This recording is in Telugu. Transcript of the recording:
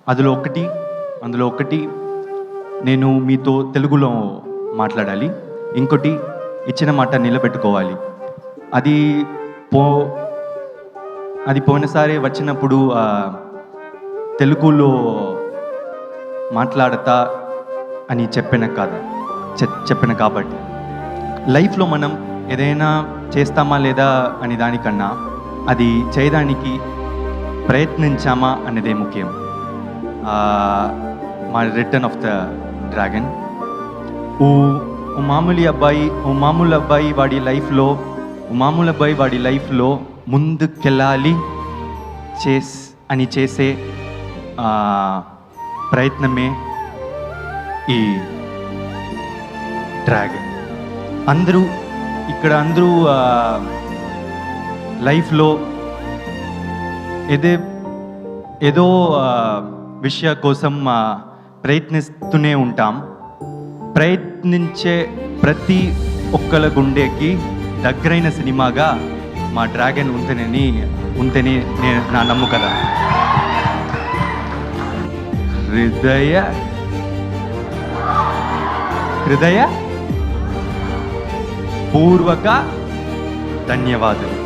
అందులో ఒకటి నేను మీతో తెలుగులో మాట్లాడాలి, ఇంకోటి ఇచ్చిన మాట నిలబెట్టుకోవాలి. అది పోయినసారి వచ్చినప్పుడు తెలుగులో మాట్లాడతా అని చెప్పిన కాబట్టి లైఫ్లో మనం ఏదైనా చేస్తామా లేదా అని దానికన్నా అది చేయడానికి ప్రయత్నించామా అనేదే ముఖ్యం. మా రిటర్న్ ఆఫ్ ద డ్రాగన్, ఓ మామూలు అబ్బాయి వాడి లైఫ్లో ముందుకెళ్ళాలి అని చేసే ప్రయత్నమే ఈ డ్రాగన్. అందరూ లైఫ్లో ఏదో విషయ కోసం ప్రయత్నిస్తూనే ఉంటాం. ప్రయత్నించే ప్రతి ఒక్కల గుండెకి దగ్గరైన సినిమాగా మా డ్రాగన్ ఉంటేనే నా నమ్ముకదా. హృదయ పూర్వక ధన్యవాదాలు.